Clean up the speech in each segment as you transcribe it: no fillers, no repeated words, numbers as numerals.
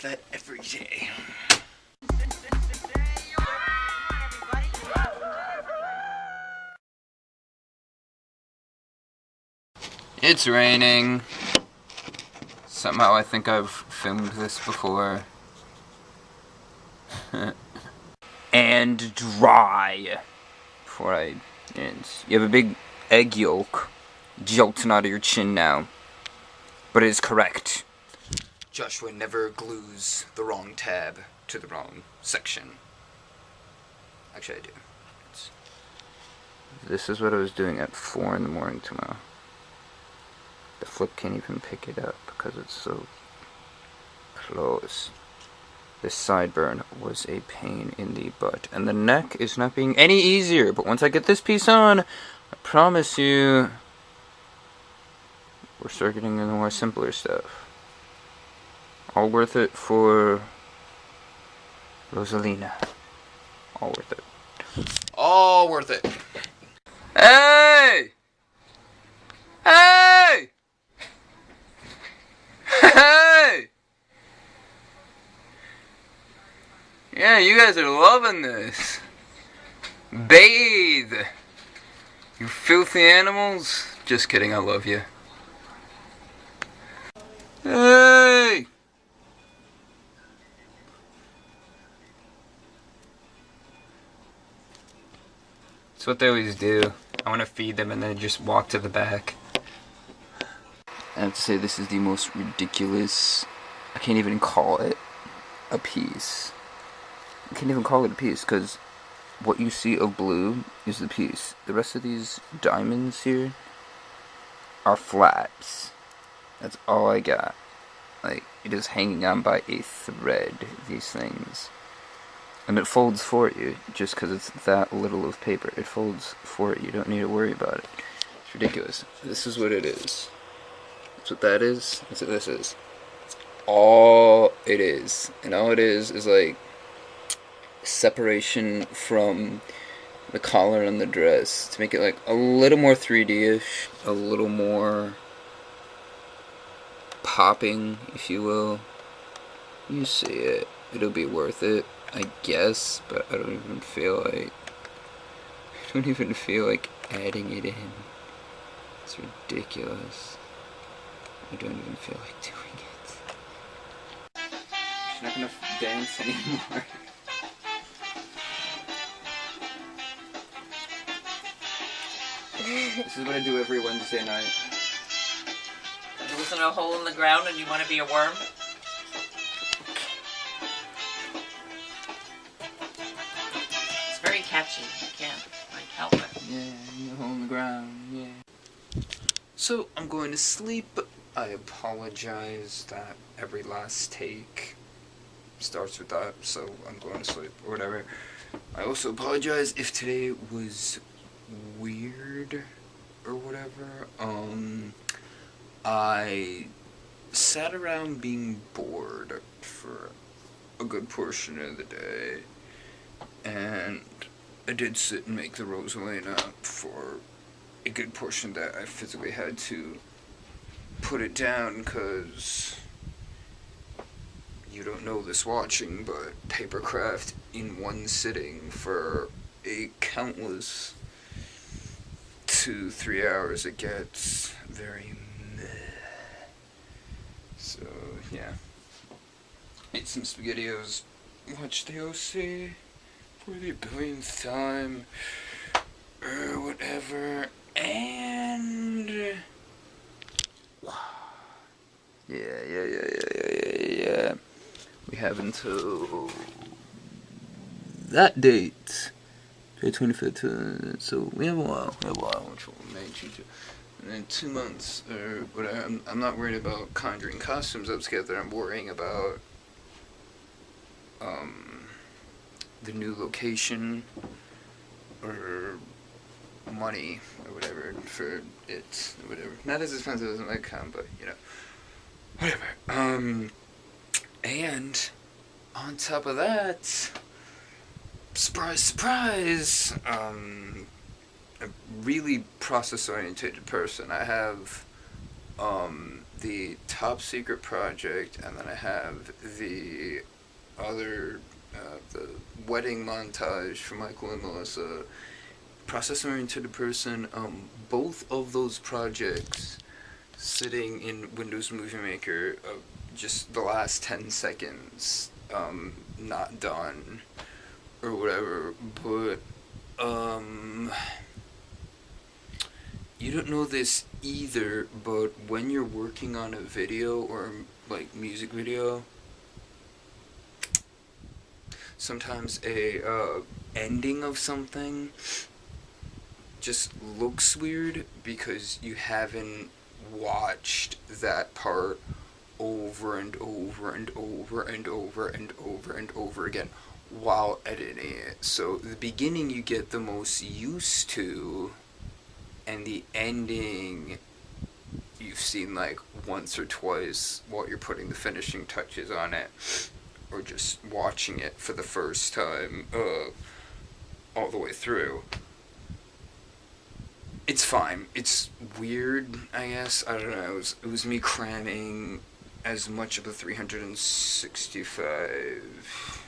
that every day. It's raining. Somehow I think I've filmed this before. And dry. Before I end. You have a big egg yolk jolting out of your chin now. But it is correct. Joshua never glues the wrong tab to the wrong section. Actually, I do. This is what I was doing at 4 in the morning tomorrow. The flip can't even pick it up because it's so close. This sideburn was a pain in the butt. And the neck is not being any easier. But once I get this piece on, I promise you, we're start getting into the more simpler stuff. All worth it for Rosalina. All worth it. All worth it. Hey! Hey! Hey! Yeah, you guys are loving this. Bathe! You filthy animals. Just kidding, I love you. Hey! That's what they always do. I want to feed them and then just walk to the back. I have to say, this is the most ridiculous, I can't even call it a piece. I can't even call it a piece, because what you see of blue is the piece. The rest of these diamonds here are flaps. That's all I got. Like, it is hanging on by a thread, these things. And it folds for you, just because it's that little of paper. It folds for it. You don't need to worry about it. It's ridiculous. This is what it is. That's what that is. That's what this is. All it is. And all it is like separation from the collar on the dress to make it like a little more 3D-ish, a little more popping, if you will. You see it. It'll be worth it, I guess, but I don't even feel like adding it in. It's ridiculous. I don't even feel like doing it. She's not gonna dance anymore. This is what I do every Wednesday night. There wasn't a hole in the ground and you want to be a worm? It's very catchy. You can't, like, help it. Yeah, a hole in the ground, yeah. So, I'm going to sleep. I apologize that every last take starts with that, so I'm going to sleep, or whatever. I also apologize if today was weird, or whatever. I sat around being bored for a good portion of the day, and I did sit and make the Rosalina for a good portion that I physically had to put it down, because you don't know this watching, but papercraft in one sitting for a countless 2-3 hours, it gets very meh. So, yeah. Ate some SpaghettiOs, watched the OC for the billionth time, or whatever, and yeah. We have until that date, July 25th, so we have a while, which will May, June, and then 2 months, or whatever. I'm not worried about conjuring costumes up together. I'm worrying about the new location, or money, or whatever, for it, or whatever. Not as expensive as it might come, but, you know, whatever. And on top of that, surprise, surprise, a really process-oriented person. I have, the top secret project, and then I have the other, the wedding montage for Michael and Melissa. Process-oriented person, both of those projects sitting in Windows Movie Maker, just the last 10 seconds, not done, or whatever, but, you don't know this either, but when you're working on a video, or, like, music video, sometimes a, ending of something just looks weird because you haven't watched that part over and over and over and over and over and over again while editing it. So the beginning you get the most used to, and the ending you've seen like once or twice while you're putting the finishing touches on it, or just watching it for the first time all the way through. It's fine. It's weird, I guess. I don't know. It was me cramming as much of the 365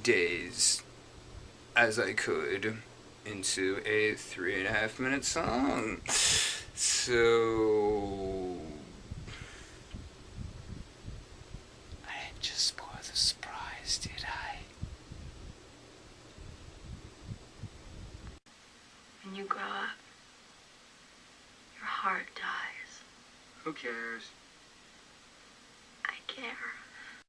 days as I could into a 3.5-minute song. So I didn't just spoil the surprise, did I? When you grow up, your heart dies. Who cares? I care.